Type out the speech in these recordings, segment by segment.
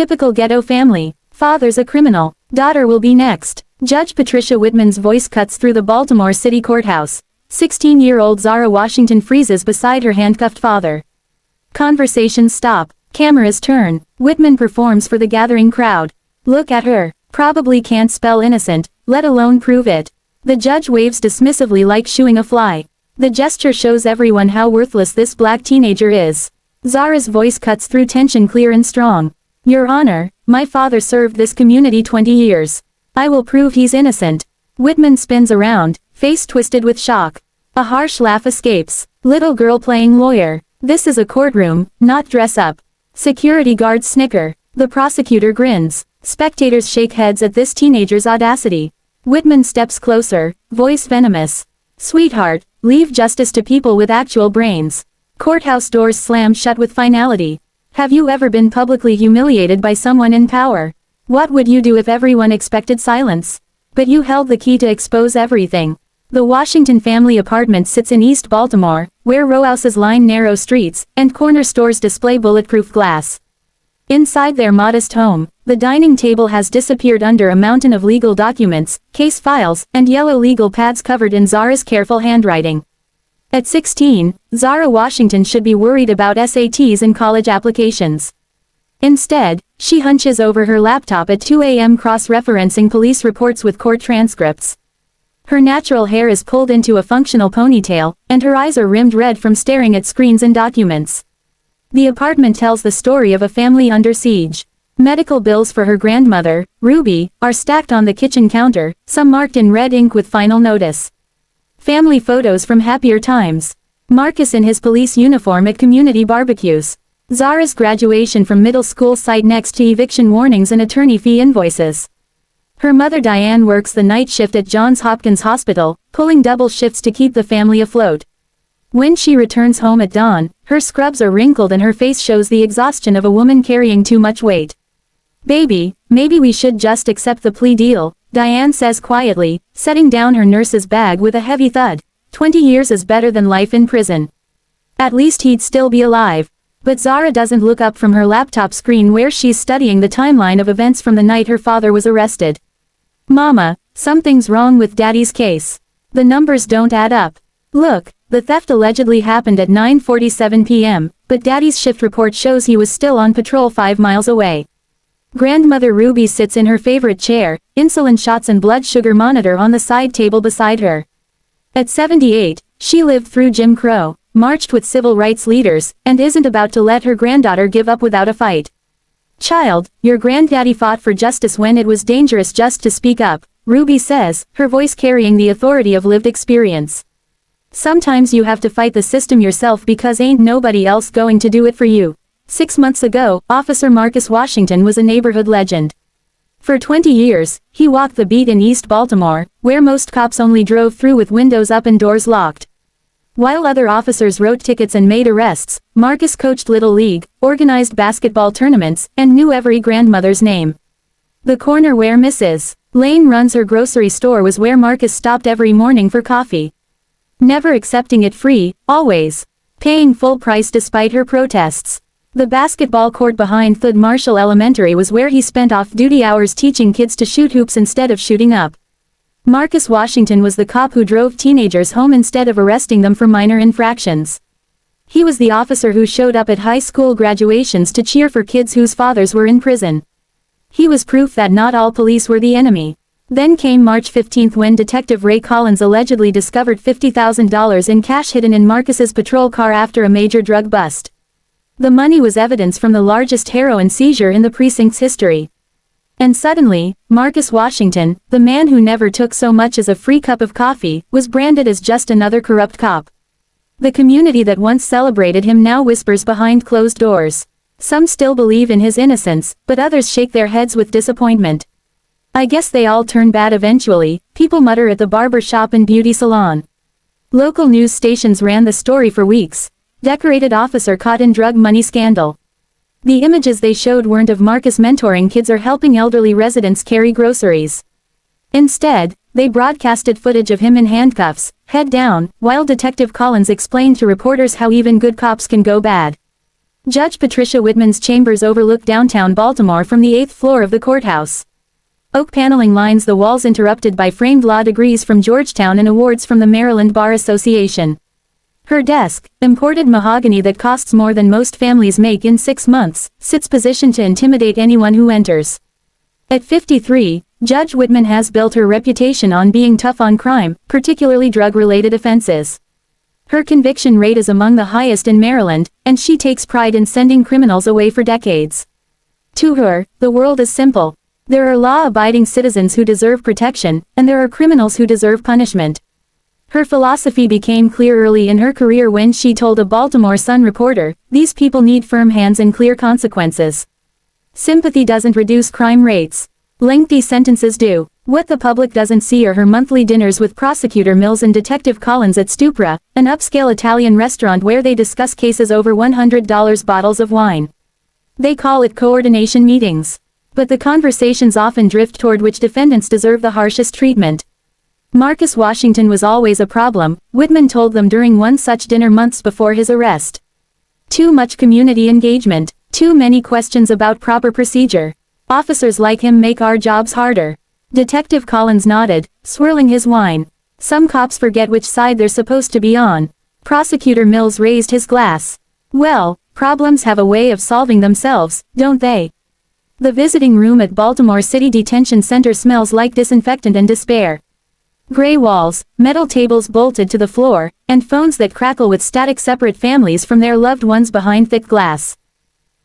Typical ghetto family. Father's a criminal. Daughter will be next. Judge Patricia Whitman's voice cuts through the Baltimore City Courthouse. 16-year-old Zara Washington freezes beside her handcuffed father. Conversations stop. Cameras turn. Whitman performs for the gathering crowd. Look at her. Probably can't spell innocent, let alone prove it. The judge waves dismissively like shooing a fly. The gesture shows everyone how worthless this black teenager is. Zara's voice cuts through tension clear and strong. Your Honor, my father served this community 20 years. I will prove he's innocent. Whitman spins around, face twisted with shock. A harsh laugh escapes. Little girl playing lawyer. This is a courtroom, not dress up. Security guards snicker. The prosecutor grins. Spectators shake heads at this teenager's audacity. Whitman steps closer, voice venomous. Sweetheart, leave justice to people with actual brains. Courthouse doors slam shut with finality. Have you ever been publicly humiliated by someone in power? What would you do if everyone expected silence? But you held the key to expose everything. The Washington family apartment sits in East Baltimore, where row houses line narrow streets, and corner stores display bulletproof glass. Inside their modest home, the dining table has disappeared under a mountain of legal documents, case files, and yellow legal pads covered in Zara's careful handwriting. At 16, Zara Washington should be worried about SATs and college applications. Instead, she hunches over her laptop at 2 a.m. cross-referencing police reports with court transcripts. Her natural hair is pulled into a functional ponytail, and her eyes are rimmed red from staring at screens and documents. The apartment tells the story of a family under siege. Medical bills for her grandmother, Ruby, are stacked on the kitchen counter, some marked in red ink with final notice. Family photos from happier times. Marcus in his police uniform at community barbecues. Zara's graduation from middle school site next to eviction warnings and attorney fee invoices. Her mother Diane works the night shift at Johns Hopkins Hospital, pulling double shifts to keep the family afloat. When she returns home at dawn, her scrubs are wrinkled and her face shows the exhaustion of a woman carrying too much weight. Baby, maybe we should just accept the plea deal, Diane says quietly, setting down her nurse's bag with a heavy thud. 20 years is better than life in prison. At least he'd still be alive. But Zara doesn't look up from her laptop screen where she's studying the timeline of events from the night her father was arrested. Mama, something's wrong with Daddy's case. The numbers don't add up. Look, the theft allegedly happened at 9:47 p.m., but Daddy's shift report shows he was still on patrol 5 miles away. Grandmother Ruby sits in her favorite chair, insulin shots and blood sugar monitor on the side table beside her. At 78, she lived through Jim Crow, marched with civil rights leaders, and isn't about to let her granddaughter give up without a fight. Child, your granddaddy fought for justice when it was dangerous just to speak up, Ruby says, her voice carrying the authority of lived experience. Sometimes you have to fight the system yourself because ain't nobody else going to do it for you. 6 months ago, Officer Marcus Washington was a neighborhood legend. For 20 years, he walked the beat in East Baltimore, where most cops only drove through with windows up and doors locked. While other officers wrote tickets and made arrests, Marcus coached Little League, organized basketball tournaments, and knew every grandmother's name. The corner where Mrs. Lane runs her grocery store was where Marcus stopped every morning for coffee. Never accepting it free, always paying full price despite her protests. The basketball court behind Thud Marshall Elementary was where he spent off-duty hours teaching kids to shoot hoops instead of shooting up. Marcus Washington was the cop who drove teenagers home instead of arresting them for minor infractions. He was the officer who showed up at high school graduations to cheer for kids whose fathers were in prison. He was proof that not all police were the enemy. Then came March 15 when Detective Ray Collins allegedly discovered $50,000 in cash hidden in Marcus's patrol car after a major drug bust. The money was evidence from the largest heroin seizure in the precinct's history. And suddenly, Marcus Washington, the man who never took so much as a free cup of coffee, was branded as just another corrupt cop. The community that once celebrated him now whispers behind closed doors. Some still believe in his innocence, but others shake their heads with disappointment. I guess they all turn bad eventually, people mutter at the barber shop and beauty salon. Local news stations ran the story for weeks. Decorated officer caught in drug money scandal. The images they showed weren't of Marcus mentoring kids or helping elderly residents carry groceries. Instead, they broadcasted footage of him in handcuffs, head down, while Detective Collins explained to reporters how even good cops can go bad. Judge Patricia Whitman's chambers overlook downtown Baltimore from the 8th floor of the courthouse. Oak paneling lines the walls interrupted by framed law degrees from Georgetown and awards from the Maryland Bar Association. Her desk, imported mahogany that costs more than most families make in 6 months, sits positioned to intimidate anyone who enters. At 53, Judge Whitman has built her reputation on being tough on crime, particularly drug-related offenses. Her conviction rate is among the highest in Maryland, and she takes pride in sending criminals away for decades. To her, the world is simple. There are law-abiding citizens who deserve protection, and there are criminals who deserve punishment. Her philosophy became clear early in her career when she told a Baltimore Sun reporter, "These people need firm hands and clear consequences. Sympathy doesn't reduce crime rates. Lengthy sentences do." What the public doesn't see are her monthly dinners with Prosecutor Mills and Detective Collins at Stupra, an upscale Italian restaurant where they discuss cases over $100 bottles of wine. They call it coordination meetings. But the conversations often drift toward which defendants deserve the harshest treatment. Marcus Washington was always a problem, Whitman told them during one such dinner months before his arrest. Too much community engagement, too many questions about proper procedure. Officers like him make our jobs harder. Detective Collins nodded, swirling his wine. Some cops forget which side they're supposed to be on. Prosecutor Mills raised his glass. Well, problems have a way of solving themselves, don't they? The visiting room at Baltimore City Detention Center smells like disinfectant and despair. Gray walls, metal tables bolted to the floor, and phones that crackle with static separate families from their loved ones behind thick glass.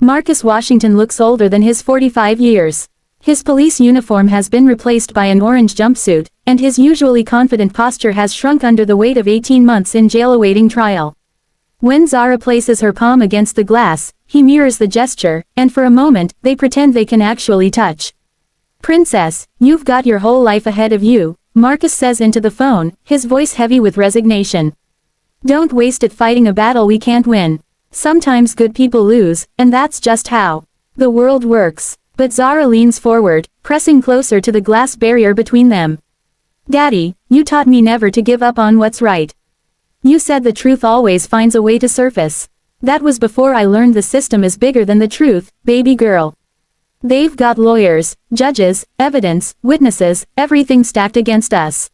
Marcus Washington looks older than his 45 years. His police uniform has been replaced by an orange jumpsuit, and his usually confident posture has shrunk under the weight of 18 months in jail awaiting trial. When Zara places her palm against the glass, he mirrors the gesture, and for a moment, they pretend they can actually touch. "Princess, you've got your whole life ahead of you," Marcus says into the phone, his voice heavy with resignation. "Don't waste it fighting a battle we can't win. Sometimes good people lose, and that's just how the world works." But Zara leans forward, pressing closer to the glass barrier between them. "Daddy, you taught me never to give up on what's right. You said the truth always finds a way to surface. That was before I learned the system is bigger than the truth, baby girl. They've got lawyers, judges, evidence, witnesses, everything stacked against us.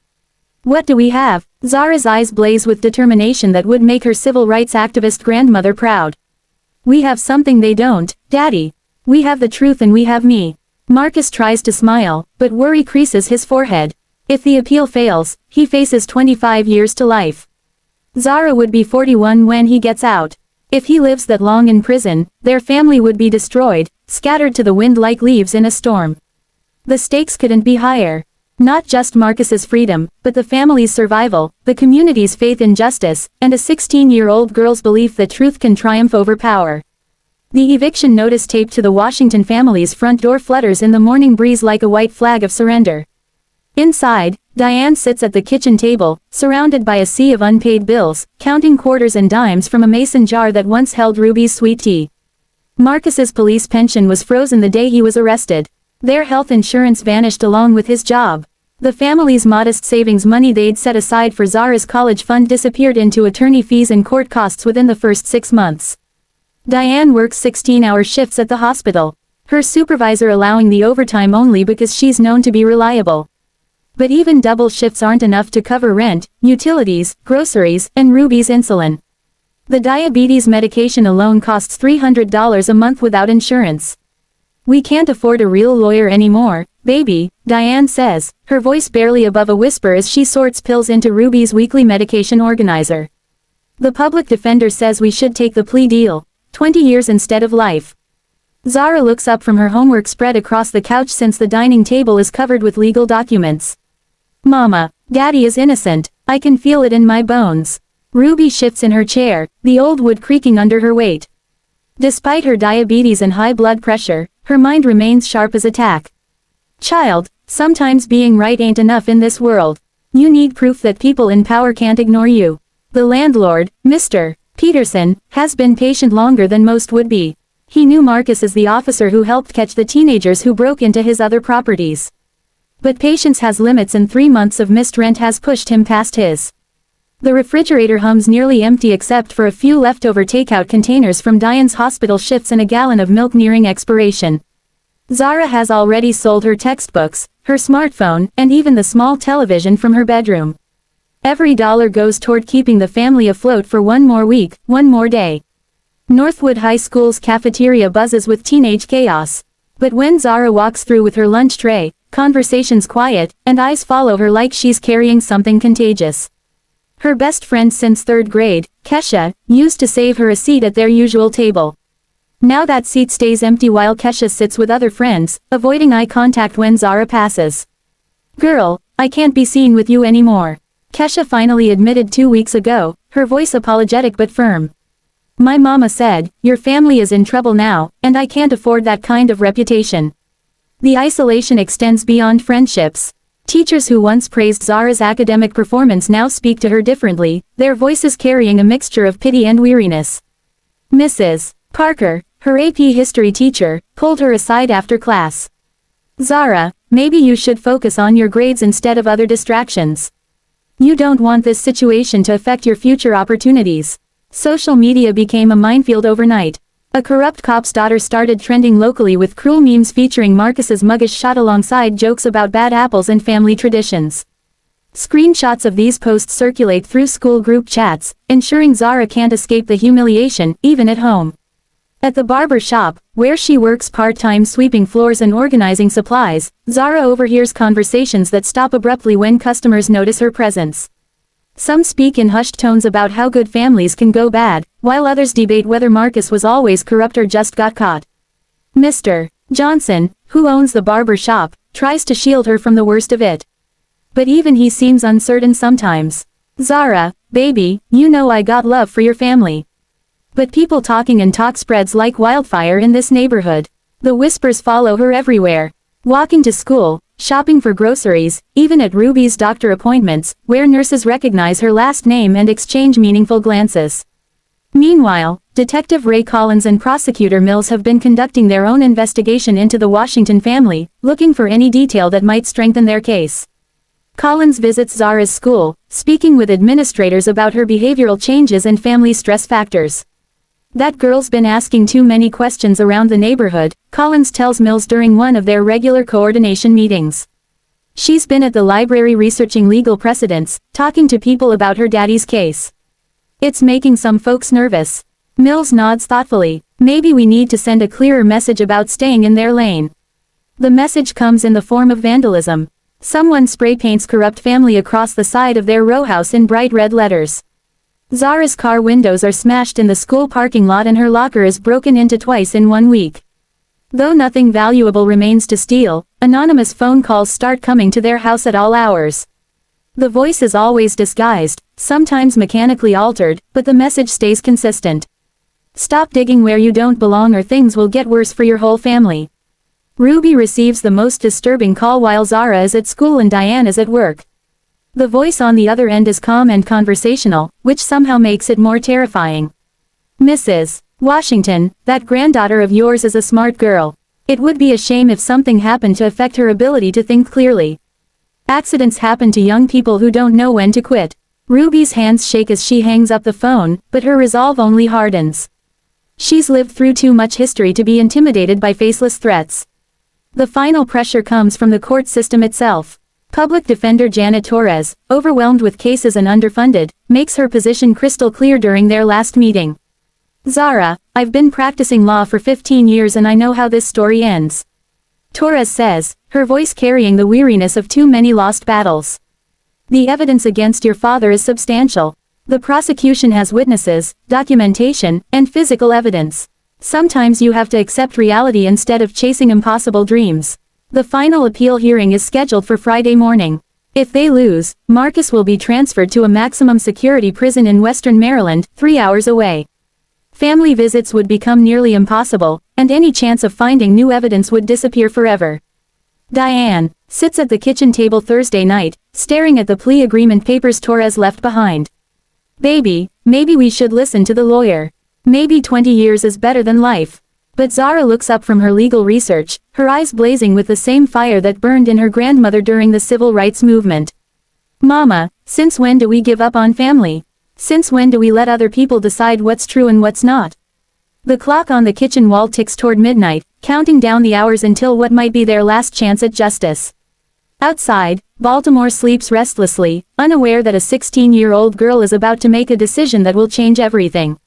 What do we have?" Zara's eyes blaze with determination that would make her civil rights activist grandmother proud. "We have something they don't, Daddy. We have the truth and we have me." Marcus tries to smile, but worry creases his forehead. If the appeal fails, he faces 25 years to life. Zara would be 41 when he gets out. If he lives that long in prison, their family would be destroyed, scattered to the wind like leaves in a storm. The stakes couldn't be higher. Not just Marcus's freedom, but the family's survival, the community's faith in justice, and a 16-year-old girl's belief that truth can triumph over power. The eviction notice taped to the Washington family's front door flutters in the morning breeze like a white flag of surrender. Inside, Diane sits at the kitchen table, surrounded by a sea of unpaid bills, counting quarters and dimes from a mason jar that once held Ruby's sweet tea. Marcus's police pension was frozen the day he was arrested. Their health insurance vanished along with his job. The family's modest savings money they'd set aside for Zara's college fund disappeared into attorney fees and court costs within the first 6 months. Diane works 16-hour shifts at the hospital, her supervisor allowing the overtime only because she's known to be reliable. But even double shifts aren't enough to cover rent, utilities, groceries, and Ruby's insulin. The diabetes medication alone costs $300 a month without insurance. "We can't afford a real lawyer anymore, baby," Diane says, her voice barely above a whisper as she sorts pills into Ruby's weekly medication organizer. "The public defender says we should take the plea deal. 20 years instead of life." Zara looks up from her homework spread across the couch since the dining table is covered with legal documents. "Mama, Daddy is innocent, I can feel it in my bones." Ruby shifts in her chair, the old wood creaking under her weight. Despite her diabetes and high blood pressure, her mind remains sharp as a tack. "Child, sometimes being right ain't enough in this world. You need proof that people in power can't ignore you. The landlord, Mr. Peterson, has been patient longer than most would be. He knew Marcus as the officer who helped catch the teenagers who broke into his other properties. But patience has limits and 3 months of missed rent has pushed him past his The refrigerator hums nearly empty except for a few leftover takeout containers from Diane's hospital shifts and a gallon of milk nearing expiration. Zara has already sold her textbooks, her smartphone, and even the small television from her bedroom. Every dollar goes toward keeping the family afloat for one more week, one more day. Northwood High School's cafeteria buzzes with teenage chaos. But when Zara walks through with her lunch tray, conversation's quiet, and eyes follow her like she's carrying something contagious. Her best friend since 3rd grade, Kesha, used to save her a seat at their usual table. Now that seat stays empty while Kesha sits with other friends, avoiding eye contact when Zara passes. "Girl, I can't be seen with you anymore," Kesha finally admitted 2 weeks ago, her voice apologetic but firm. "My mama said, your family is in trouble now, and I can't afford that kind of reputation." The isolation extends beyond friendships. Teachers who once praised Zara's academic performance now speak to her differently, their voices carrying a mixture of pity and weariness. Mrs. Parker, her AP history teacher, pulled her aside after class. "Zara, maybe you should focus on your grades instead of other distractions. You don't want this situation to affect your future opportunities." Social media became a minefield overnight. A corrupt cop's daughter started trending locally with cruel memes featuring Marcus's muggish shot alongside jokes about bad apples and family traditions. Screenshots of these posts circulate through school group chats, ensuring Zara can't escape the humiliation, even at home. At the barber shop, where she works part-time sweeping floors and organizing supplies, Zara overhears conversations that stop abruptly when customers notice her presence. Some speak in hushed tones about how good families can go bad, while others debate whether Marcus was always corrupt or just got caught. Mr. Johnson, who owns the barber shop, tries to shield her from the worst of it. But even he seems uncertain sometimes. "Zara, baby, you know I got love for your family." But people talking and talk spreads like wildfire in this neighborhood. The whispers follow her everywhere. Walking to school, shopping for groceries, even at Ruby's doctor appointments, where nurses recognize her last name and exchange meaningful glances. Meanwhile, Detective Ray Collins and Prosecutor Mills have been conducting their own investigation into the Washington family, looking for any detail that might strengthen their case. Collins visits Zara's school, speaking with administrators about her behavioral changes and family stress factors. "That girl's been asking too many questions around the neighborhood," Collins tells Mills during one of their regular coordination meetings. "She's been at the library researching legal precedents, talking to people about her daddy's case. It's making some folks nervous." Mills nods thoughtfully. "Maybe we need to send a clearer message about staying in their lane." The message comes in the form of vandalism. Someone spray paints corrupt family across the side of their row house in bright red letters. Zara's car windows are smashed in the school parking lot and her locker is broken into twice in 1 week. Though nothing valuable remains to steal, anonymous phone calls start coming to their house at all hours. The voice is always disguised, sometimes mechanically altered, but the message stays consistent. "Stop digging where you don't belong or things will get worse for your whole family." Ruby receives the most disturbing call while Zara is at school and Diane is at work. The voice on the other end is calm and conversational, which somehow makes it more terrifying. "Mrs. Washington, that granddaughter of yours is a smart girl. It would be a shame if something happened to affect her ability to think clearly. Accidents happen to young people who don't know when to quit." Ruby's hands shake as she hangs up the phone, but her resolve only hardens. She's lived through too much history to be intimidated by faceless threats. The final pressure comes from the court system itself. Public Defender Janet Torres, overwhelmed with cases and underfunded, makes her position crystal clear during their last meeting. "Zara, I've been practicing law for 15 years and I know how this story ends," Torres says, her voice carrying the weariness of too many lost battles. "The evidence against your father is substantial. The prosecution has witnesses, documentation, and physical evidence. Sometimes you have to accept reality instead of chasing impossible dreams." The final appeal hearing is scheduled for Friday morning. If they lose, Marcus will be transferred to a maximum security prison in western Maryland, 3 hours away. Family visits would become nearly impossible, and any chance of finding new evidence would disappear forever. Diane sits at the kitchen table Thursday night, staring at the plea agreement papers Torres left behind. "Baby, maybe we should listen to the lawyer. Maybe 20 years is better than life." But Zara looks up from her legal research, her eyes blazing with the same fire that burned in her grandmother during the civil rights movement. "Mama, Since when do we give up on family? Since when do we let other people decide what's true and what's not? The clock on the kitchen wall ticks toward midnight, counting down the hours until what might be their last chance at justice. Outside, Baltimore sleeps restlessly, unaware that a 16-year-old girl is about to make a decision that will change everything.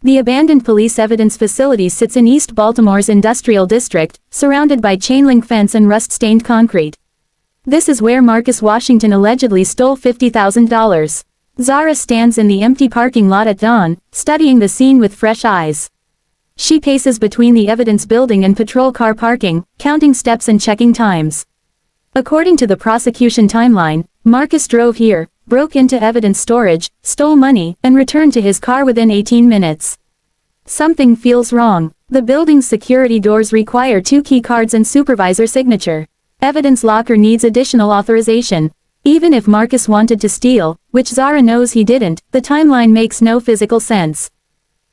The abandoned police evidence facility sits in East Baltimore's industrial district, surrounded by chain-link fence and rust-stained concrete. This is where Marcus Washington allegedly stole $50,000. Zara stands in the empty parking lot at dawn, studying the scene with fresh eyes. She paces between the evidence building and patrol car parking, counting steps and checking times. According to the prosecution timeline, Marcus drove here, broke into evidence storage, stole money, and returned to his car within 18 minutes. Something feels wrong. The building's security doors require 2 key cards and supervisor signature. Evidence locker needs additional authorization. Even if Marcus wanted to steal, which Zara knows he didn't, the timeline makes no physical sense.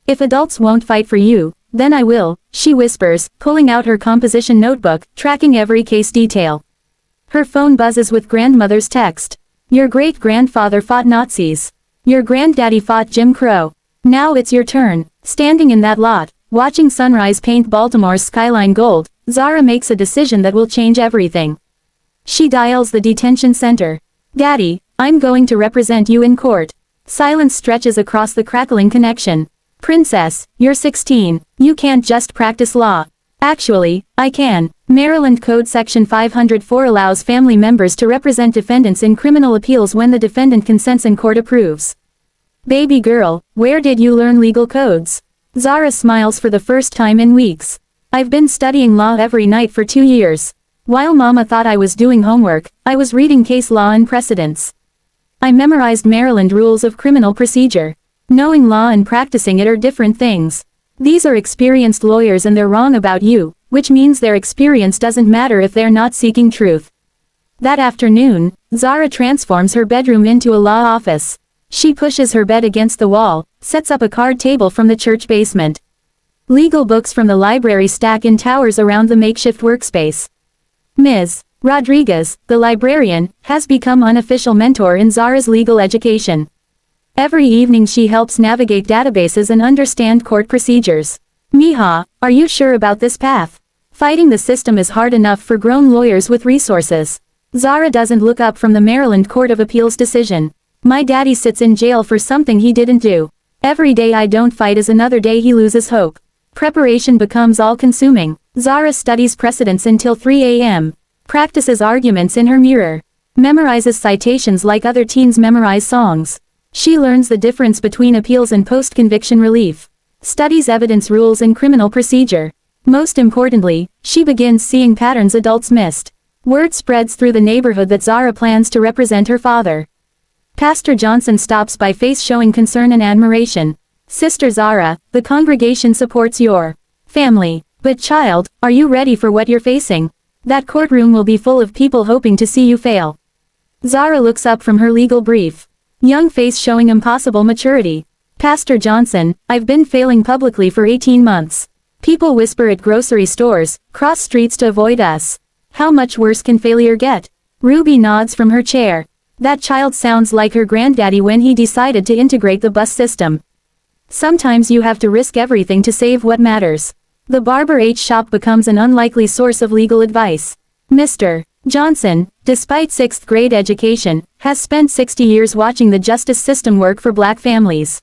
If adults won't fight for you, then I will, she whispers, pulling out her composition notebook, tracking every case detail. Her phone buzzes with grandmother's text. Your great-grandfather fought Nazis. Your granddaddy fought Jim Crow. Now it's your turn. Standing in that lot, watching sunrise paint Baltimore's skyline gold, Zara makes a decision that will change everything. She dials the detention center. Daddy, I'm going to represent you in court. Silence stretches across the crackling connection. Princess, you're 16. You can't just practice law. Actually, I can. Maryland Code Section 504 allows family members to represent defendants in criminal appeals when the defendant consents and court approves. Baby girl, where did you learn legal codes? Zara smiles for the first time in weeks. I've been studying law every night for 2 years. While Mama thought I was doing homework, I was reading case law and precedents. I memorized Maryland rules of criminal procedure. Knowing law and practicing it are different things. These are experienced lawyers and they're wrong about you, which means their experience doesn't matter if they're not seeking truth. That afternoon, Zara transforms her bedroom into a law office. She pushes her bed against the wall, sets up a card table from the church basement. Legal books from the library stack in towers around the makeshift workspace. Ms. Rodriguez, the librarian, has become unofficial mentor in Zara's legal education. Every evening she helps navigate databases and understand court procedures. Mija, are you sure about this path? Fighting the system is hard enough for grown lawyers with resources. Zara doesn't look up from the Maryland Court of Appeals decision. My daddy sits in jail for something he didn't do. Every day I don't fight is another day he loses hope. Preparation becomes all-consuming. Zara studies precedents until 3 a.m. Practices arguments in her mirror. Memorizes citations like other teens memorize songs. She learns the difference between appeals and post-conviction relief. Studies evidence rules in criminal procedure. Most importantly, she begins seeing patterns adults missed. Word spreads through the neighborhood that Zara plans to represent her father. Pastor Johnson stops by, face showing concern and admiration. Sister Zara, the congregation supports your family. But child, are you ready for what you're facing? That courtroom will be full of people hoping to see you fail. Zara looks up from her legal brief. Young face showing impossible maturity. Pastor Johnson, I've been failing publicly for 18 months. People whisper at grocery stores, cross streets to avoid us. How much worse can failure get? Ruby nods from her chair. That child sounds like her granddaddy when he decided to integrate the bus system. Sometimes you have to risk everything to save what matters. The Barber H shop becomes an unlikely source of legal advice. Mr. Johnson, despite 6th grade education, has spent 60 years watching the justice system work for black families.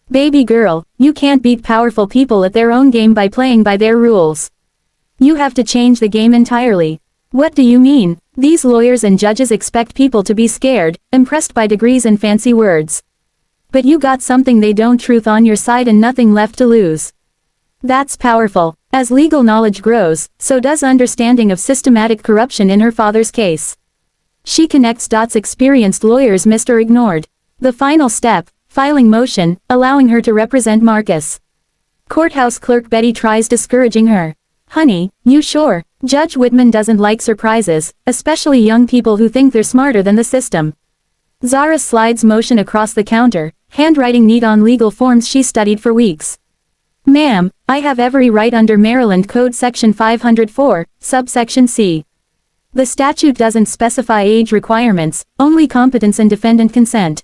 Baby girl, you can't beat powerful people at their own game by playing by their rules. You have to change the game entirely. What do you mean? These lawyers and judges expect people to be scared, impressed by degrees and fancy words. But you got something they don't, truth on your side and nothing left to lose. That's powerful. As legal knowledge grows, so does understanding of systematic corruption in her father's case. She connects dots experienced lawyers missed or ignored. The final step, filing motion, allowing her to represent Marcus. Courthouse clerk Betty tries discouraging her. Honey, you sure? Judge Whitman doesn't like surprises, especially young people who think they're smarter than the system. Zara slides motion across the counter, handwriting neat on legal forms she studied for weeks. Ma'am, I have every right under Maryland Code Section 504, subsection C. The statute doesn't specify age requirements, only competence and defendant consent.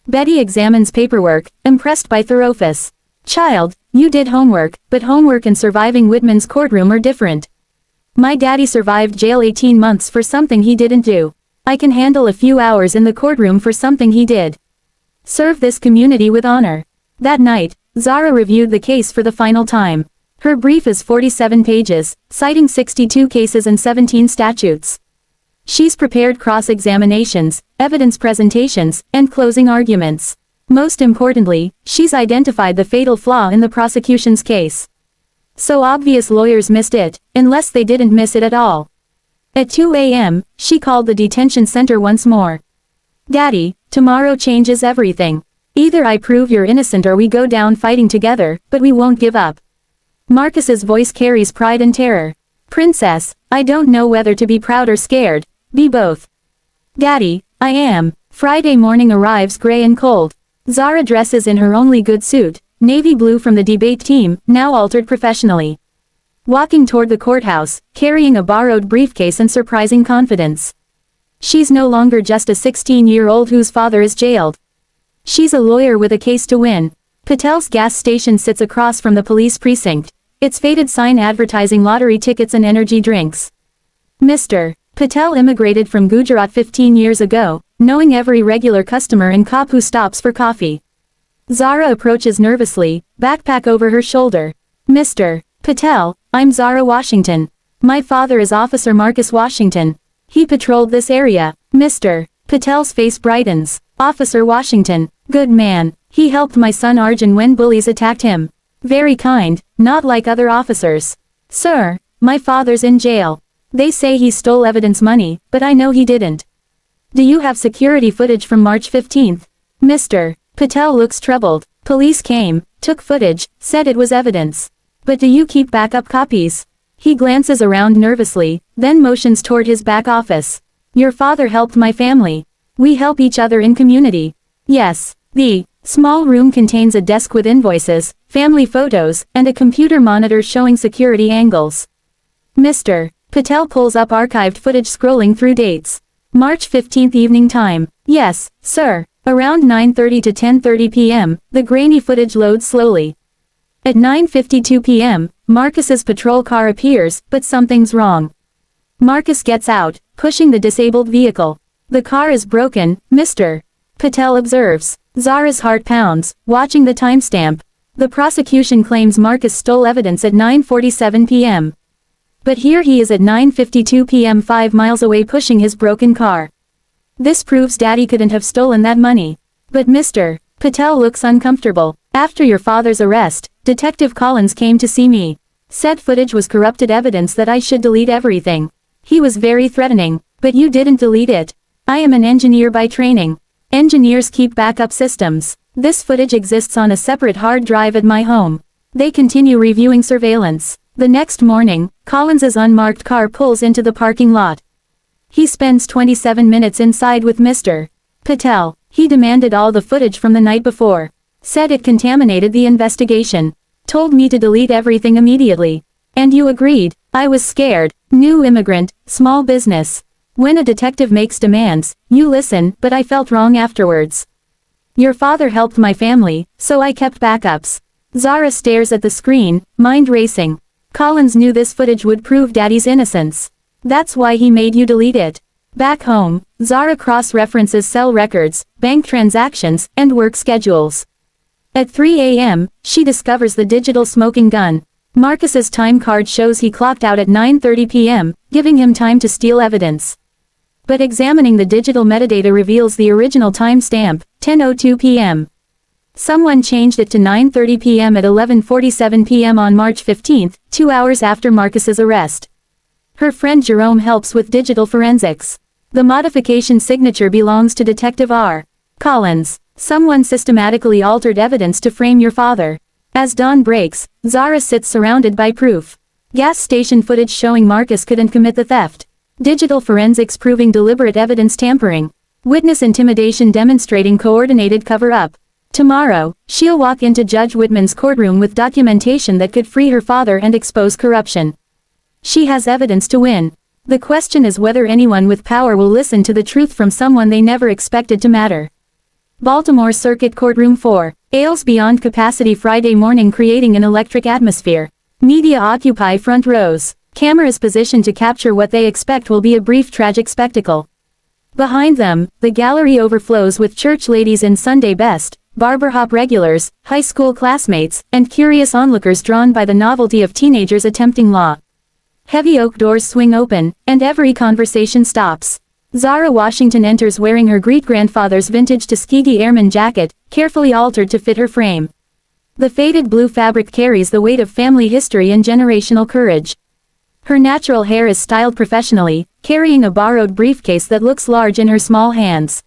Betty examines paperwork, impressed by thoroughness. Child, you did homework, but homework and surviving Whitman's courtroom are different. My daddy survived jail 18 months for something he didn't do. I can handle a few hours in the courtroom for something he did. Serve this community with honor. That night, Zara reviewed the case for the final time. Her brief is 47 pages, citing 62 cases and 17 statutes. She's prepared cross-examinations, evidence presentations, and closing arguments. Most importantly, she's identified the fatal flaw in the prosecution's case. So obvious lawyers missed it, unless they didn't miss it at all. At 2 a.m., she called the detention center once more. Daddy, tomorrow changes everything. Either I prove you're innocent or we go down fighting together, but we won't give up. Marcus's voice carries pride and terror. Princess, I don't know whether to be proud or scared. Be both. Daddy, I am. Friday morning arrives gray and cold. Zara dresses in her only good suit, navy blue from the debate team, now altered professionally. Walking toward the courthouse, carrying a borrowed briefcase and surprising confidence. She's no longer just a 16-year-old whose father is jailed. She's a lawyer with a case to win. Patel's gas station sits across from the police precinct, its faded sign advertising lottery tickets and energy drinks. Mr. Patel immigrated from Gujarat 15 years ago, knowing every regular customer and cop who stops for coffee. Zara approaches nervously, backpack over her shoulder. Mr. Patel, I'm Zara Washington. My father is Officer Marcus Washington. He patrolled this area. Mr. Patel's face brightens. Officer Washington, good man. He helped my son Arjun when bullies attacked him. Very kind, not like other officers. Sir, my father's in jail. They say he stole evidence money, but I know he didn't. Do you have security footage from March 15th? Mr. Patel looks troubled. Police came, took footage, said it was evidence. But do you keep backup copies? He glances around nervously, then motions toward his back office. Your father helped my family. We help each other in community. Yes. The small room contains a desk with invoices, family photos, and a computer monitor showing security angles. Mr. Patel pulls up archived footage scrolling through dates. March 15th evening time. Yes, sir. Around 9:30 to 10:30 p.m., the grainy footage loads slowly. At 9:52 p.m., Marcus's patrol car appears, but something's wrong. Marcus gets out, pushing the disabled vehicle. The car is broken, Mr. Patel observes. Zara's heart pounds, watching the timestamp. The prosecution claims Marcus stole evidence at 9:47 p.m. But here he is at 9:52 p.m. 5 miles away pushing his broken car. This proves Daddy couldn't have stolen that money. But Mr. Patel looks uncomfortable. After your father's arrest, Detective Collins came to see me. Said footage was corrupted evidence that I should delete everything. He was very threatening, but you didn't delete it. I am an engineer by training. Engineers keep backup systems. This footage exists on a separate hard drive at my home. They continue reviewing surveillance. The next morning, Collins's unmarked car pulls into the parking lot. He spends 27 minutes inside with Mr. Patel. He demanded all the footage from the night before. Said it contaminated the investigation. Told me to delete everything immediately. And you agreed. I was scared. New immigrant, small business. When a detective makes demands, you listen, but I felt wrong afterwards. Your father helped my family, so I kept backups. Zara stares at the screen, mind racing. Collins knew this footage would prove Daddy's innocence. That's why he made you delete it. Back home, Zara cross-references cell records, bank transactions, and work schedules. At 3 a.m., she discovers the digital smoking gun. Marcus's time card shows he clocked out at 9:30 p.m., giving him time to steal evidence. But examining the digital metadata reveals the original timestamp, 10:02 p.m. Someone changed it to 9:30 p.m. at 11:47 p.m. on March 15, 2 hours after Marcus's arrest. Her friend Jerome helps with digital forensics. The modification signature belongs to Detective R. Collins. Someone systematically altered evidence to frame your father. As dawn breaks, Zara sits surrounded by proof. Gas station footage showing Marcus couldn't commit the theft. Digital forensics proving deliberate evidence tampering. Witness intimidation demonstrating coordinated cover-up. Tomorrow, she'll walk into Judge Whitman's courtroom with documentation that could free her father and expose corruption. She has evidence to win. The question is whether anyone with power will listen to the truth from someone they never expected to matter. Baltimore Circuit Courtroom 4. Ales beyond capacity Friday morning creating an electric atmosphere. Media occupy front rows. Cameras positioned to capture what they expect will be a brief tragic spectacle. Behind them, the gallery overflows with church ladies in Sunday best, barber hop regulars, high school classmates, and curious onlookers drawn by the novelty of teenagers attempting law. Heavy oak doors swing open, and every conversation stops. Zara Washington enters wearing her great-grandfather's vintage Tuskegee Airman jacket, carefully altered to fit her frame. The faded blue fabric carries the weight of family history and generational courage. Her natural hair is styled professionally, carrying a borrowed briefcase that looks large in her small hands.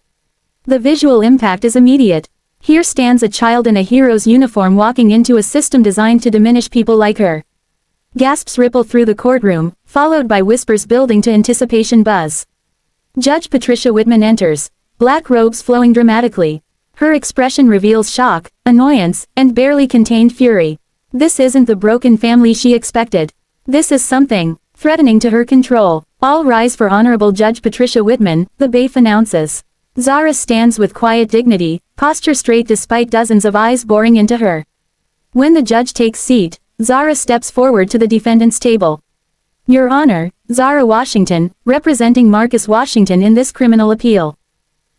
The visual impact is immediate. Here stands a child in a hero's uniform walking into a system designed to diminish people like her. Gasps ripple through the courtroom, followed by whispers building to anticipation buzz. Judge Patricia Whitman enters, black robes flowing dramatically. Her expression reveals shock, annoyance, and barely contained fury. This isn't the broken family she expected. This is something threatening to her control. All rise for Honorable Judge Patricia Whitman, the bailiff announces. Zara stands with quiet dignity, posture straight despite dozens of eyes boring into her. When the judge takes seat, Zara steps forward to the defendant's table. Your Honor, Zara Washington, representing Marcus Washington in this criminal appeal.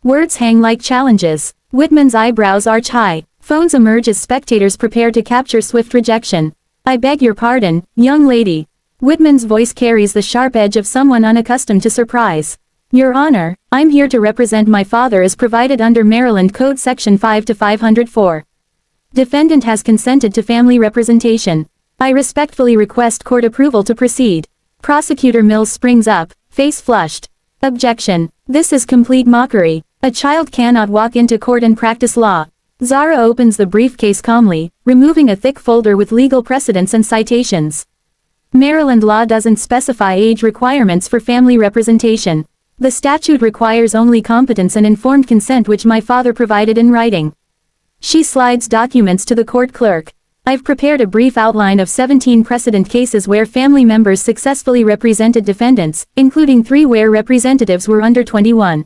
Words hang like challenges. Whitman's eyebrows arch high. Phones emerge as spectators prepare to capture swift rejection. I beg your pardon, young lady. Whitman's voice carries the sharp edge of someone unaccustomed to surprise. Your Honor, I'm here to represent my father as provided under Maryland Code Section 5-504. Defendant has consented to family representation. I respectfully request court approval to proceed. Prosecutor Mills springs up, face flushed. Objection. This is complete mockery. A child cannot walk into court and practice law. Zara opens the briefcase calmly, removing a thick folder with legal precedents and citations. Maryland law doesn't specify age requirements for family representation. The statute requires only competence and informed consent, which my father provided in writing. She slides documents to the court clerk. I've prepared a brief outline of 17 precedent cases where family members successfully represented defendants, including 3 where representatives were under 21.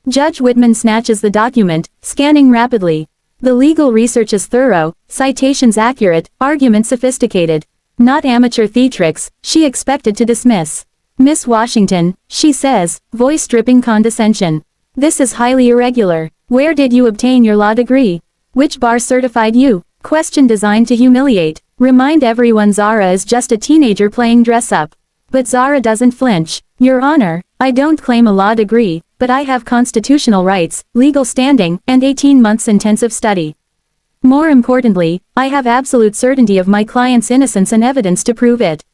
Judge Whitman snatches the document, scanning rapidly. The legal research is thorough, citations accurate, arguments sophisticated. Not amateur theatrics, she expected to dismiss. Miss Washington, she says, voice dripping condescension. This is highly irregular. Where did you obtain your law degree? Which bar certified you? Question designed to humiliate. Remind everyone Zara is just a teenager playing dress-up. But Zara doesn't flinch. Your Honor, I don't claim a law degree, but I have constitutional rights, legal standing, and 18 months intensive study. More importantly, I have absolute certainty of my client's innocence and evidence to prove it.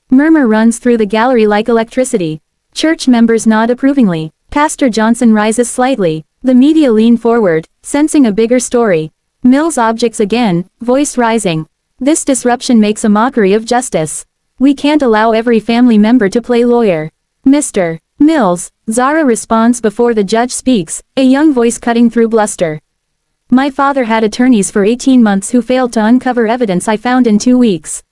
Murmur runs through the gallery like electricity. Church members nod approvingly. Pastor Johnson rises slightly. The media lean forward, sensing a bigger story. Mills objects again, voice rising. This disruption makes a mockery of justice. We can't allow every family member to play lawyer. Mr. Mills, Zara responds before the judge speaks, a young voice cutting through bluster. My father had attorneys for 18 months who failed to uncover evidence I found in 2 weeks.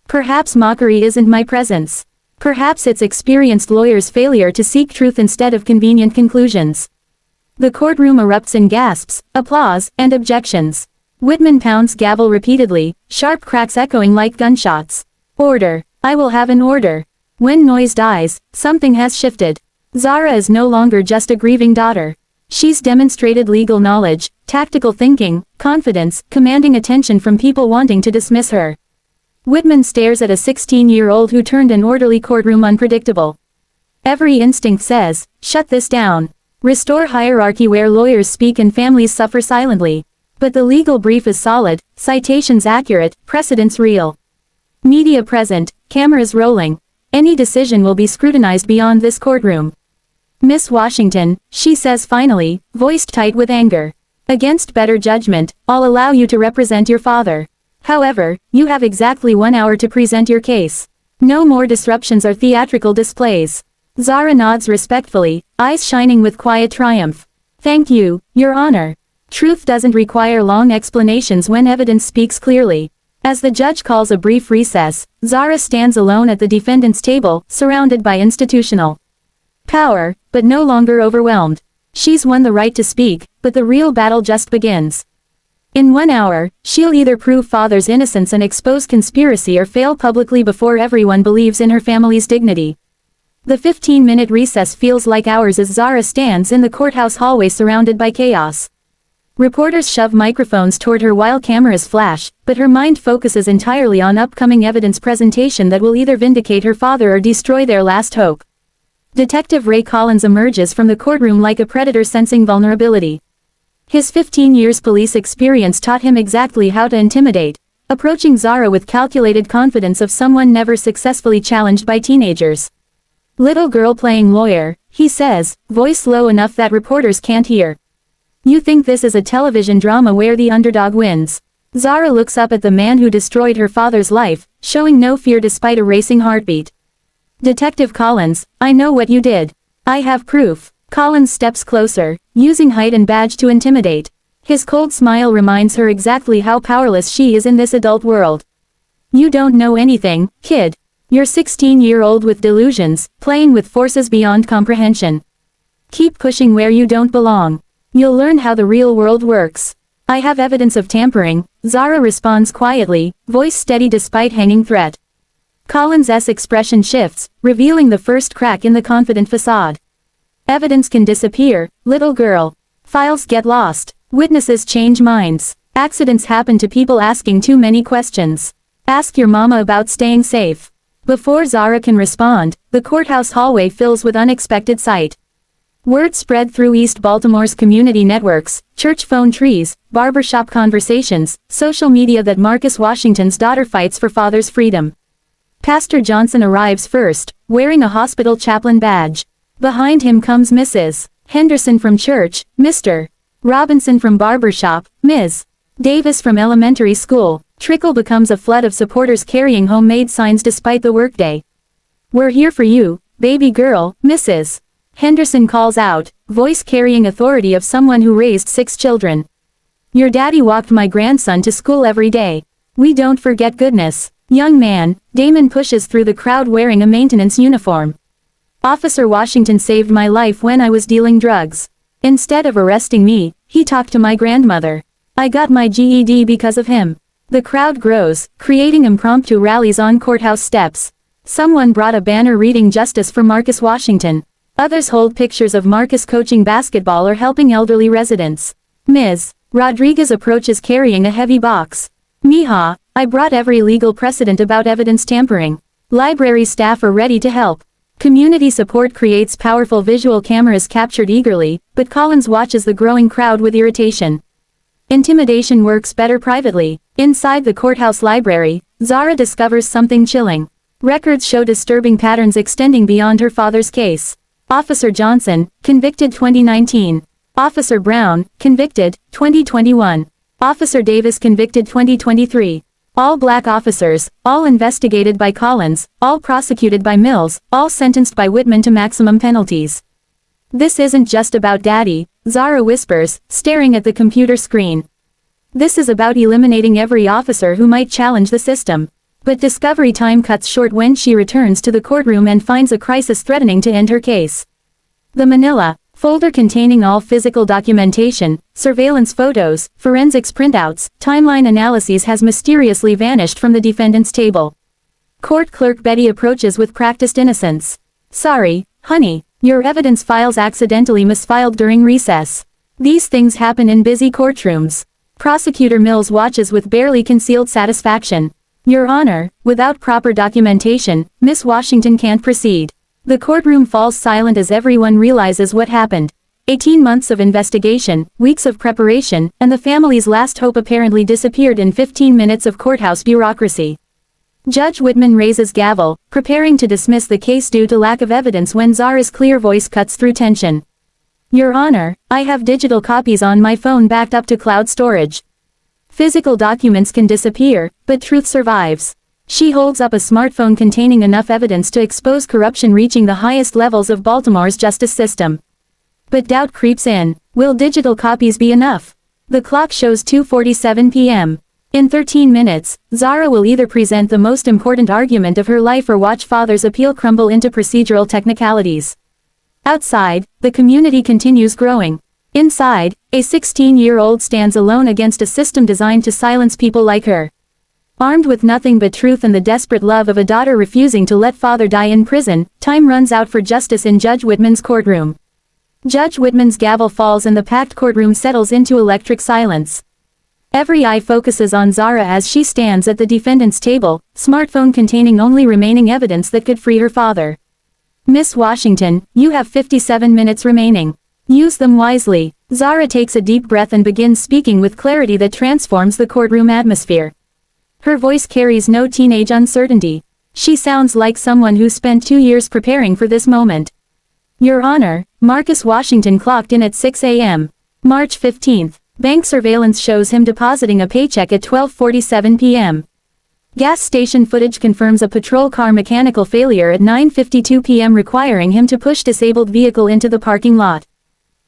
Perhaps mockery isn't my presence. Perhaps it's experienced lawyers' failure to seek truth instead of convenient conclusions. The courtroom erupts in gasps, applause, and objections. Whitman pounds gavel repeatedly, sharp cracks echoing like gunshots. Order. I will have an order. When noise dies, something has shifted. Zara is no longer just a grieving daughter. She's demonstrated legal knowledge, tactical thinking, confidence, commanding attention from people wanting to dismiss her. Whitman stares at a 16-year-old who turned an orderly courtroom unpredictable. Every instinct says, shut this down. Restore hierarchy where lawyers speak and families suffer silently. But the legal brief is solid, citations accurate, precedents real. Media present, cameras rolling. Any decision will be scrutinized beyond this courtroom. Miss Washington, she says finally, voiced tight with anger. Against better judgment, I'll allow you to represent your father. However, you have exactly 1 hour to present your case. No more disruptions or theatrical displays. Zara nods respectfully, eyes shining with quiet triumph. Thank you, Your Honor. Truth doesn't require long explanations when evidence speaks clearly. As the judge calls a brief recess, Zara stands alone at the defendant's table, surrounded by institutional power, but no longer overwhelmed. She's won the right to speak, but the real battle just begins. In 1 hour, she'll either prove father's innocence and expose conspiracy or fail publicly before everyone believes in her family's dignity. The 15-minute recess feels like hours as Zara stands in the courthouse hallway surrounded by chaos. Reporters shove microphones toward her while cameras flash, but her mind focuses entirely on upcoming evidence presentation that will either vindicate her father or destroy their last hope. Detective Ray Collins emerges from the courtroom like a predator sensing vulnerability. His 15 years police experience taught him exactly how to intimidate, approaching Zara with calculated confidence of someone never successfully challenged by teenagers. "Little girl playing lawyer," he says, voice low enough that reporters can't hear. "You think this is a television drama where the underdog wins?" Zara looks up at the man who destroyed her father's life, showing no fear despite a racing heartbeat. "Detective Collins, I know what you did. I have proof." Collins steps closer, using height and badge to intimidate. His cold smile reminds her exactly how powerless she is in this adult world. "You don't know anything, kid. You're 16-year-old with delusions, playing with forces beyond comprehension. Keep pushing where you don't belong. You'll learn how the real world works." "I have evidence of tampering," Zara responds quietly, voice steady despite hanging threat. Collins' expression shifts, revealing the first crack in the confident facade. "Evidence can disappear, little girl. Files get lost. Witnesses change minds. Accidents happen to people asking too many questions. Ask your mama about staying safe." Before Zara can respond, the courthouse hallway fills with unexpected sight. Word spread through East Baltimore's community networks, church phone trees, barbershop conversations, social media that Marcus Washington's daughter fights for father's freedom. Pastor Johnson arrives first, wearing a hospital chaplain badge. Behind him comes Mrs. Henderson from church, Mr. Robinson from barbershop, Ms. Davis from elementary school. Trickle becomes a flood of supporters carrying homemade signs despite the workday. "We're here for you, baby girl," Mrs. Henderson calls out, voice carrying authority of someone who raised 6 children. "Your daddy walked my grandson to school every day. We don't forget goodness." "Young man," Damon pushes through the crowd wearing a maintenance uniform. "Officer Washington saved my life when I was dealing drugs. Instead of arresting me, he talked to my grandmother. I got my GED because of him." The crowd grows, creating impromptu rallies on courthouse steps. Someone brought a banner reading "Justice for Marcus Washington." Others hold pictures of Marcus coaching basketball or helping elderly residents. Ms. Rodriguez approaches carrying a heavy box. "Mija, I brought every legal precedent about evidence tampering. Library staff are ready to help." Community support creates powerful visual cameras captured eagerly, but Collins watches the growing crowd with irritation. Intimidation works better privately. Inside the courthouse library, Zara discovers something chilling. Records show disturbing patterns extending beyond her father's case. Officer Johnson, convicted 2019. Officer Brown, convicted, 2021. Officer Davis convicted 2023. All black officers, all investigated by Collins, all prosecuted by Mills, all sentenced by Whitman to maximum penalties. "This isn't just about Daddy," Zara whispers, staring at the computer screen. "This is about eliminating every officer who might challenge the system." But discovery time cuts short when she returns to the courtroom and finds a crisis threatening to end her case. The manila folder containing all physical documentation, surveillance photos, forensics printouts, timeline analyses has mysteriously vanished from the defendant's table. Court clerk Betty approaches with practiced innocence. "Sorry, honey, your evidence files accidentally misfiled during recess. These things happen in busy courtrooms." Prosecutor Mills watches with barely concealed satisfaction. "Your Honor, without proper documentation, Miss Washington can't proceed." The courtroom falls silent as everyone realizes what happened. 18 months of investigation, weeks of preparation, and the family's last hope apparently disappeared in 15 minutes of courthouse bureaucracy. Judge Whitman raises gavel, preparing to dismiss the case due to lack of evidence when Zara's clear voice cuts through tension. "Your Honor, I have digital copies on my phone backed up to cloud storage. Physical documents can disappear, but truth survives." She holds up a smartphone containing enough evidence to expose corruption reaching the highest levels of Baltimore's justice system. But doubt creeps in. Will digital copies be enough? The clock shows 2:47 p.m. In 13 minutes, Zara will either present the most important argument of her life or watch father's appeal crumble into procedural technicalities. Outside, the community continues growing. Inside, a 16-year-old stands alone against a system designed to silence people like her. Armed with nothing but truth and the desperate love of a daughter refusing to let father die in prison, time runs out for justice in Judge Whitman's courtroom. Judge Whitman's gavel falls and the packed courtroom settles into electric silence. Every eye focuses on Zara as she stands at the defendant's table, smartphone containing only remaining evidence that could free her father. Miss Washington, you have 57 minutes remaining. Use them wisely. Zara takes a deep breath and begins speaking with clarity that transforms the courtroom atmosphere. Her voice carries no teenage uncertainty. She sounds like someone who spent 2 years preparing for this moment. Your Honor, Marcus Washington clocked in at 6 a.m. March 15th. Bank surveillance shows him depositing a paycheck at 12:47 p.m. Gas station footage confirms a patrol car mechanical failure at 9:52 p.m. requiring him to push disabled vehicle into the parking lot.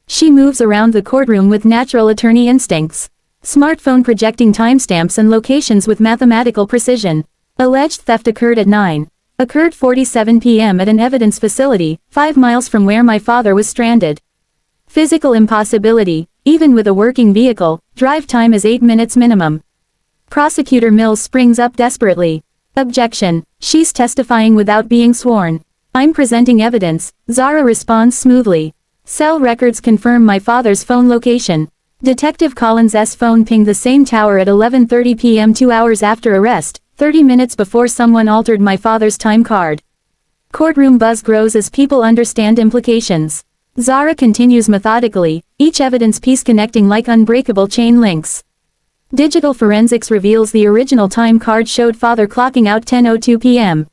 She moves around the courtroom with natural attorney instincts. Smartphone projecting timestamps and locations with mathematical precision. Alleged theft occurred at 9:47 p.m. at an evidence facility, 5 miles from where my father was stranded. Physical impossibility. Even with a working vehicle, drive time is 8 minutes minimum. Prosecutor Mills springs up desperately. Objection. She's testifying without being sworn. I'm presenting evidence. Zara responds smoothly. Cell records confirm my father's phone location. Detective Collins' phone pinged the same tower at 11:30 p.m. 2 hours after arrest, 30 minutes before someone altered my father's time card. Courtroom buzz grows as people understand implications. Zara continues methodically, each evidence piece connecting like unbreakable chain links. Digital forensics reveals the original time card showed father clocking out 10:02 p.m.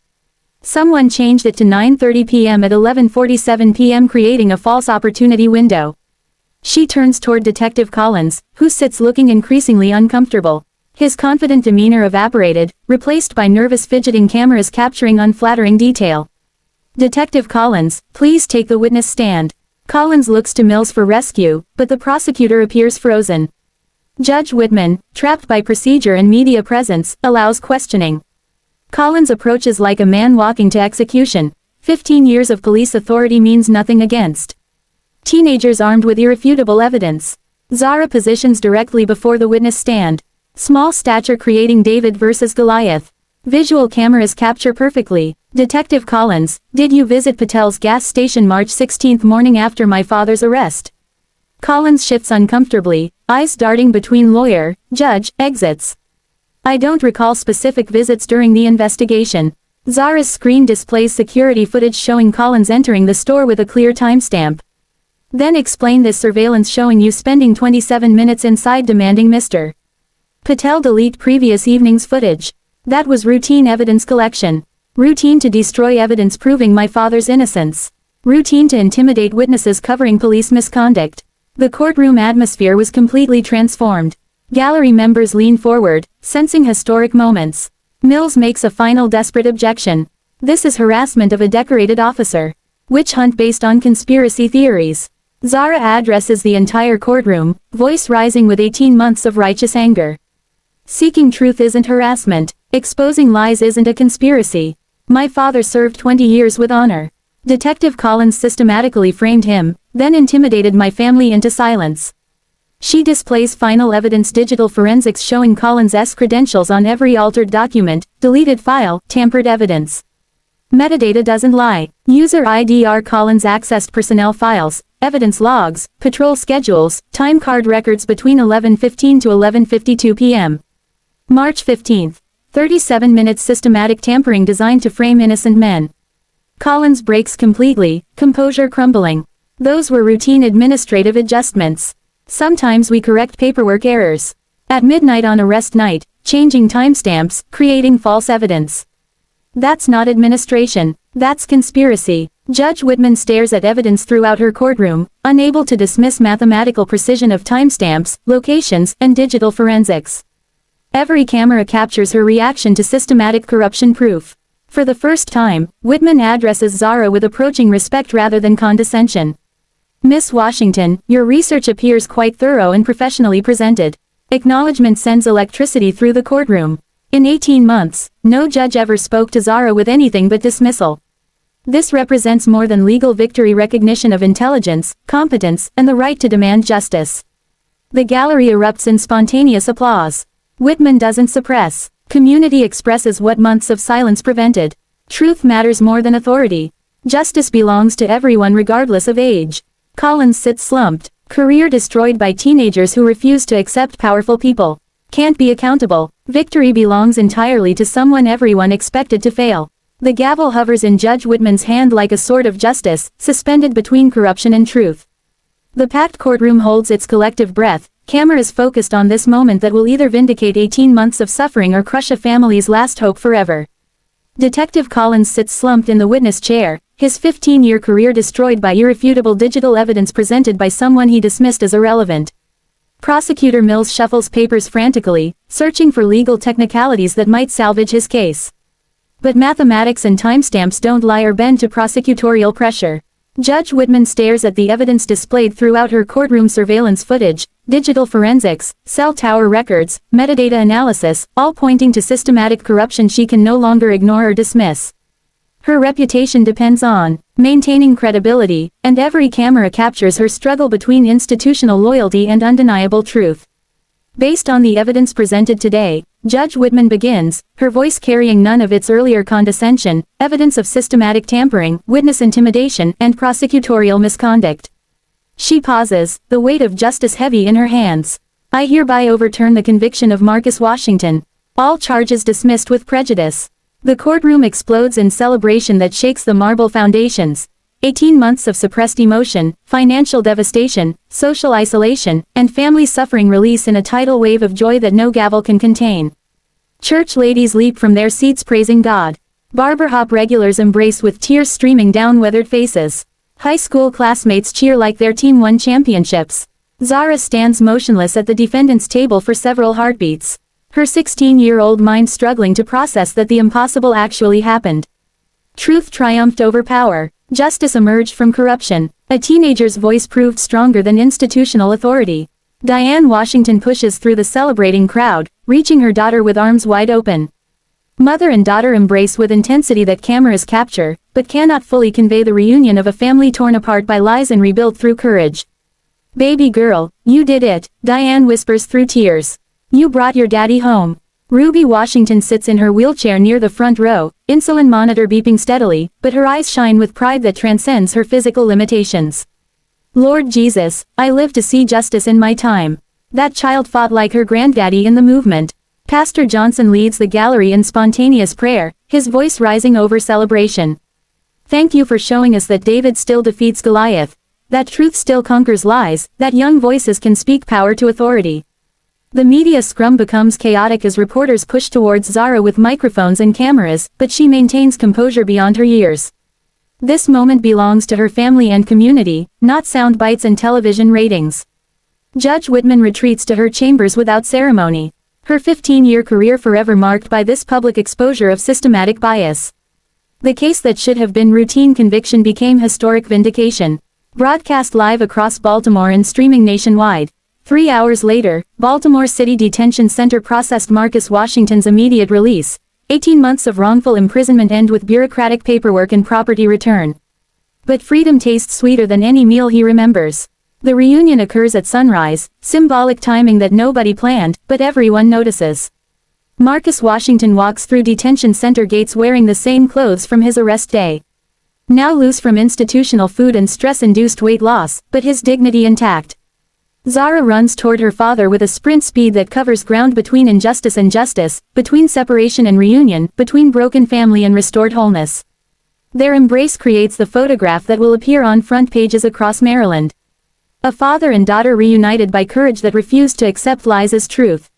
Someone changed it to 9:30 p.m. at 11:47 p.m. creating a false opportunity window. She turns toward Detective Collins, who sits looking increasingly uncomfortable. His confident demeanor evaporated, replaced by nervous fidgeting cameras capturing unflattering detail. Detective Collins, please take the witness stand. Collins looks to Mills for rescue, but the prosecutor appears frozen. Judge Whitman, trapped by procedure and media presence, allows questioning. Collins approaches like a man walking to execution. 15 years of police authority means nothing against teenagers armed with irrefutable evidence. Zara positions directly before the witness stand. Small stature creating David versus Goliath. Visual cameras capture perfectly. Detective Collins, did you visit Patel's gas station March 16th morning after my father's arrest? Collins shifts uncomfortably, eyes darting between lawyer, judge, exits. I don't recall specific visits during the investigation. Zara's screen displays security footage showing Collins entering the store with a clear timestamp. Then explain this surveillance showing you spending 27 minutes inside demanding Mr. Patel delete previous evening's footage. That was routine evidence collection. Routine to destroy evidence proving my father's innocence. Routine to intimidate witnesses covering police misconduct. The courtroom atmosphere was completely transformed. Gallery members lean forward, sensing historic moments. Mills makes a final desperate objection. This is harassment of a decorated officer. Witch hunt based on conspiracy theories. Zara addresses the entire courtroom, voice rising with 18 months of righteous anger. Seeking truth isn't harassment. Exposing lies isn't a conspiracy. My father served 20 years with honor. Detective Collins systematically framed him, then intimidated my family into silence. She displays final evidence digital forensics showing Collins' credentials on every altered document, deleted file, tampered evidence. Metadata doesn't lie. User IDR Collins accessed personnel files, evidence logs, patrol schedules, time card records between 11:15 to 11:52 p.m. March 15th. 37 minutes systematic tampering designed to frame innocent men. Collins breaks completely, composure crumbling. Those were routine administrative adjustments. Sometimes we correct paperwork errors. At midnight on arrest night, changing timestamps, creating false evidence. That's not administration, that's conspiracy. Judge Whitman stares at evidence throughout her courtroom, unable to dismiss mathematical precision of timestamps, locations, and digital forensics. Every camera captures her reaction to systematic corruption proof. For the first time, Whitman addresses Zara with approaching respect rather than condescension. Miss Washington, your research appears quite thorough and professionally presented. Acknowledgement sends electricity through the courtroom. In 18 months, no judge ever spoke to Zara with anything but dismissal. This represents more than legal victory: recognition of intelligence, competence, and the right to demand justice. The gallery erupts in spontaneous applause. Whitman doesn't suppress. Community expresses what months of silence prevented. Truth matters more than authority. Justice belongs to everyone regardless of age. Collins sits slumped. Career destroyed by teenagers who refuse to accept powerful people. Can't be accountable. Victory belongs entirely to someone everyone expected to fail. The gavel hovers in Judge Whitman's hand like a sword of justice, suspended between corruption and truth. The packed courtroom holds its collective breath. Cameras focused on this moment that will either vindicate 18 months of suffering or crush a family's last hope forever. Detective Collins sits slumped in the witness chair, his 15-year career destroyed by irrefutable digital evidence presented by someone he dismissed as irrelevant. Prosecutor Mills shuffles papers frantically, searching for legal technicalities that might salvage his case. But mathematics and timestamps don't lie or bend to prosecutorial pressure. Judge Whitman stares at the evidence displayed throughout her courtroom: surveillance footage, digital forensics, cell tower records, metadata analysis, all pointing to systematic corruption she can no longer ignore or dismiss. Her reputation depends on maintaining credibility, and every camera captures her struggle between institutional loyalty and undeniable truth. Based on the evidence presented today, Judge Whitman begins, her voice carrying none of its earlier condescension, evidence of systematic tampering, witness intimidation, and prosecutorial misconduct. She pauses, the weight of justice heavy in her hands. I hereby overturn the conviction of Marcus Washington. All charges dismissed with prejudice. The courtroom explodes in celebration that shakes the marble foundations. 18 months of suppressed emotion, financial devastation, social isolation, and family suffering release in a tidal wave of joy that no gavel can contain. Church ladies leap from their seats praising God. Barber hop regulars embrace with tears streaming down weathered faces. High school classmates cheer like their team won championships. Zara stands motionless at the defendant's table for several heartbeats. Her 16-year-old mind struggling to process that the impossible actually happened. Truth triumphed over power. Justice emerged from corruption. A teenager's voice proved stronger than institutional authority. Diane Washington pushes through the celebrating crowd, reaching her daughter with arms wide open. Mother and daughter embrace with intensity that cameras capture, but cannot fully convey the reunion of a family torn apart by lies and rebuilt through courage. Baby girl, you did it, Diane whispers through tears. You brought your daddy home. Ruby Washington sits in her wheelchair near the front row, insulin monitor beeping steadily, but her eyes shine with pride that transcends her physical limitations. Lord Jesus, I live to see justice in my time. That child fought like her granddaddy in the movement. Pastor Johnson leads the gallery in spontaneous prayer, his voice rising over celebration. Thank you for showing us that David still defeats Goliath, that truth still conquers lies, that young voices can speak power to authority. The media scrum becomes chaotic as reporters push towards Zara with microphones and cameras, but she maintains composure beyond her years. This moment belongs to her family and community, not sound bites and television ratings. Judge Whitman retreats to her chambers without ceremony. Her 15-year career forever marked by this public exposure of systematic bias. The case that should have been routine conviction became historic vindication. Broadcast live across Baltimore and streaming nationwide. 3 hours later, Baltimore City Detention Center processed Marcus Washington's immediate release. 18 months of wrongful imprisonment end with bureaucratic paperwork and property return. But freedom tastes sweeter than any meal he remembers. The reunion occurs at sunrise, symbolic timing that nobody planned, but everyone notices. Marcus Washington walks through detention center gates wearing the same clothes from his arrest day. Now loose from institutional food and stress-induced weight loss, but his dignity intact. Zara runs toward her father with a sprint speed that covers ground between injustice and justice, between separation and reunion, between broken family and restored wholeness. Their embrace creates the photograph that will appear on front pages across Maryland. A father and daughter reunited by courage that refused to accept lies as truth.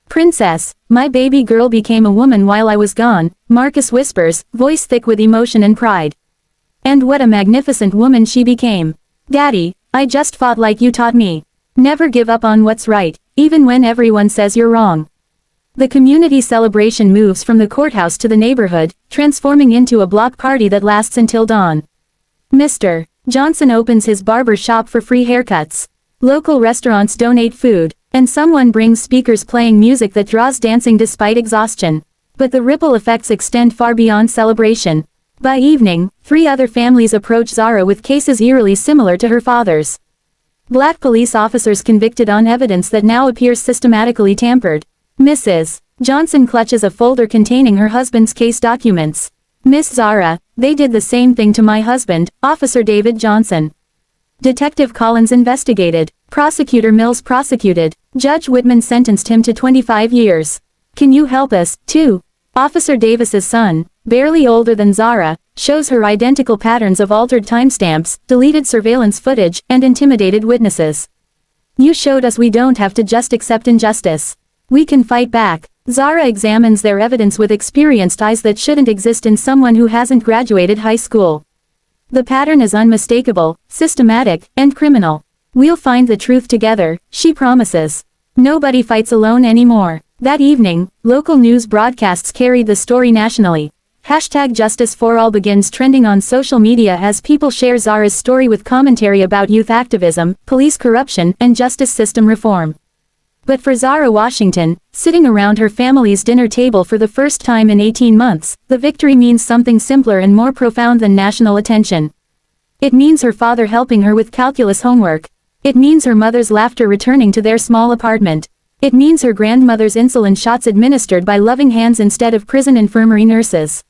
Princess, my baby girl became a woman while I was gone, Marcus whispers, voice thick with emotion and pride. And what a magnificent woman she became. Daddy, I just fought like you taught me. Never give up on what's right, even when everyone says you're wrong. The community celebration moves from the courthouse to the neighborhood, transforming into a block party that lasts until dawn. Mr. Johnson opens his barber shop for free haircuts. Local restaurants donate food. And someone brings speakers playing music that draws dancing despite exhaustion. But the ripple effects extend far beyond celebration. By evening, 3 other families approach Zara with cases eerily similar to her father's. Black police officers convicted on evidence that now appears systematically tampered. Mrs. Johnson clutches a folder containing her husband's case documents. Miss Zara, they did the same thing to my husband, Officer David Johnson. Detective Collins investigated. Prosecutor Mills prosecuted. Judge Whitman sentenced him to 25 years. Can you help us, too? Officer Davis's son, barely older than Zara, shows her identical patterns of altered timestamps, deleted surveillance footage, and intimidated witnesses. You showed us we don't have to just accept injustice. We can fight back. Zara examines their evidence with experienced eyes that shouldn't exist in someone who hasn't graduated high school. The pattern is unmistakable, systematic, and criminal. We'll find the truth together, she promises. Nobody fights alone anymore. That evening, local news broadcasts carried the story nationally. #JusticeForAll begins trending on social media as people share Zara's story with commentary about youth activism, police corruption, and justice system reform. But for Zara Washington, sitting around her family's dinner table for the first time in 18 months, the victory means something simpler and more profound than national attention. It means her father helping her with calculus homework. It means her mother's laughter returning to their small apartment. It means her grandmother's insulin shots administered by loving hands instead of prison infirmary nurses.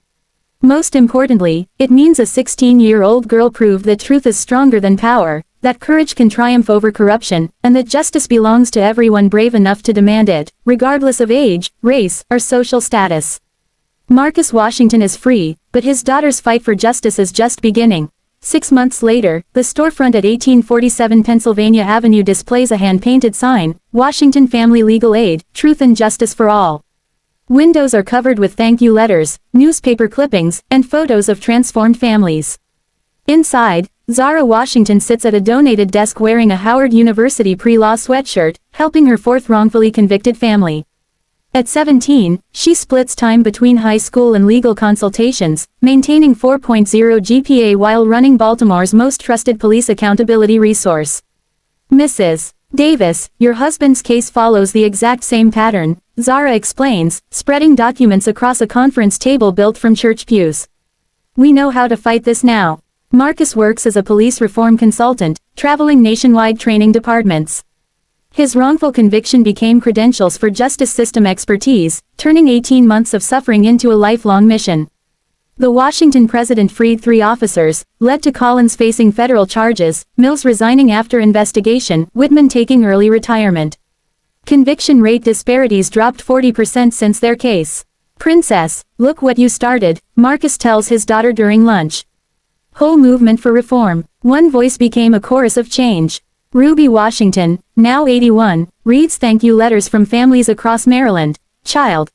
Most importantly, it means a 16-year-old girl proved that truth is stronger than power, that courage can triumph over corruption, and that justice belongs to everyone brave enough to demand it, regardless of age, race, or social status. Marcus Washington is free, but his daughter's fight for justice is just beginning. 6 months later, the storefront at 1847 Pennsylvania Avenue displays a hand-painted sign, Washington Family Legal Aid, Truth and Justice for All. Windows are covered with thank you letters, newspaper clippings, and photos of transformed families. Inside, Zara Washington sits at a donated desk wearing a Howard University pre-law sweatshirt, helping her 4th wrongfully convicted family. At 17, she splits time between high school and legal consultations, maintaining 4.0 GPA while running Baltimore's most trusted police accountability resource. Mrs. Davis, your husband's case follows the exact same pattern, Zara explains, spreading documents across a conference table built from church pews. We know how to fight this now. Marcus works as a police reform consultant, traveling nationwide training departments. His wrongful conviction became credentials for justice system expertise, turning 18 months of suffering into a lifelong mission. The Washington president freed 3 officers, led to Collins facing federal charges, Mills resigning after investigation, Whitman taking early retirement. Conviction rate disparities dropped 40% since their case. Princess, look what you started, Marcus tells his daughter during lunch. Whole movement for reform. One voice became a chorus of change. Ruby Washington, now 81, reads thank you letters from families across Maryland. Child.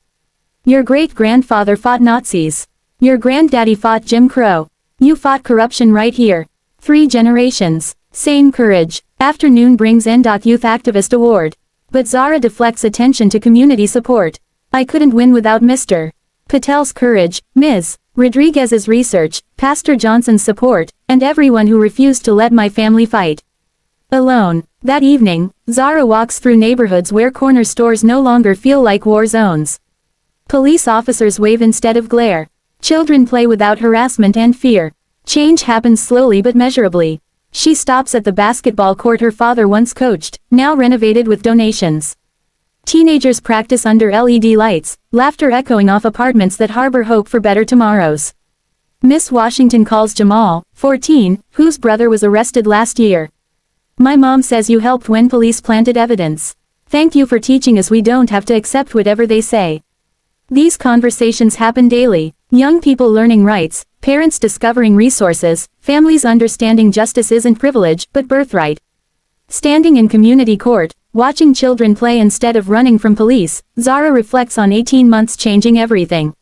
Your great-grandfather fought Nazis. Your granddaddy fought Jim Crow. You fought corruption right here. 3 generations. Same courage. Afternoon brings NDOC Youth Activist Award. But Zara deflects attention to community support. I couldn't win without Mr. Patel's courage, Ms. Rodriguez's research, Pastor Johnson's support, and everyone who refused to let my family fight alone. That evening, Zara walks through neighborhoods where corner stores no longer feel like war zones. Police officers wave instead of glare. Children play without harassment and fear. Change happens slowly but measurably. She stops at the basketball court her father once coached, now renovated with donations. Teenagers practice under LED lights, laughter echoing off apartments that harbor hope for better tomorrows. Miss Washington calls Jamal, 14, whose brother was arrested last year. My mom says you helped when police planted evidence. Thank you for teaching us we don't have to accept whatever they say. These conversations happen daily, young people learning rights, parents discovering resources, families understanding justice isn't privilege but birthright. Standing in community court, watching children play instead of running from police, Zara reflects on 18 months changing everything.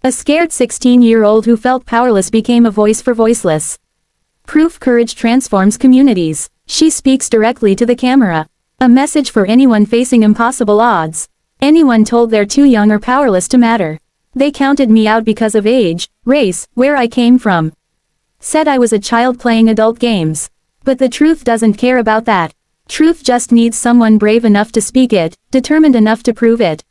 A scared 16-year-old who felt powerless became a voice for voiceless. Proof courage transforms communities. She speaks directly to the camera. A message for anyone facing impossible odds. Anyone told they're too young or powerless to matter. They counted me out because of age, race, where I came from. Said I was a child playing adult games. But the truth doesn't care about that. Truth just needs someone brave enough to speak it, determined enough to prove it.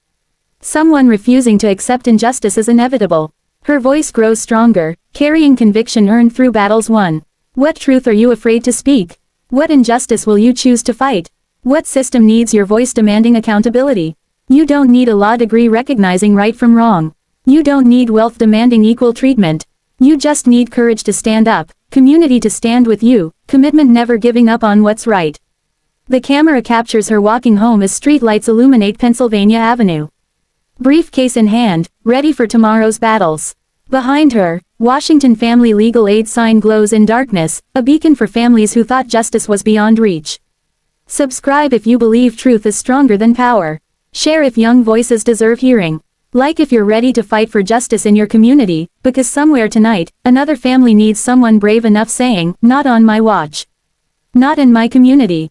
Someone refusing to accept injustice is inevitable. Her voice grows stronger, carrying conviction earned through battles won. What truth are you afraid to speak? What injustice will you choose to fight? What system needs your voice demanding accountability? You don't need a law degree recognizing right from wrong. You don't need wealth demanding equal treatment. You just need courage to stand up, community to stand with you, commitment never giving up on what's right. The camera captures her walking home as streetlights illuminate Pennsylvania Avenue. Briefcase in hand, ready for tomorrow's battles. Behind her, Washington Family Legal Aid sign glows in darkness, a beacon for families who thought justice was beyond reach. Subscribe if you believe truth is stronger than power. Share if young voices deserve hearing. Like if you're ready to fight for justice in your community, because somewhere tonight, another family needs someone brave enough saying, "Not on my watch. Not in my community."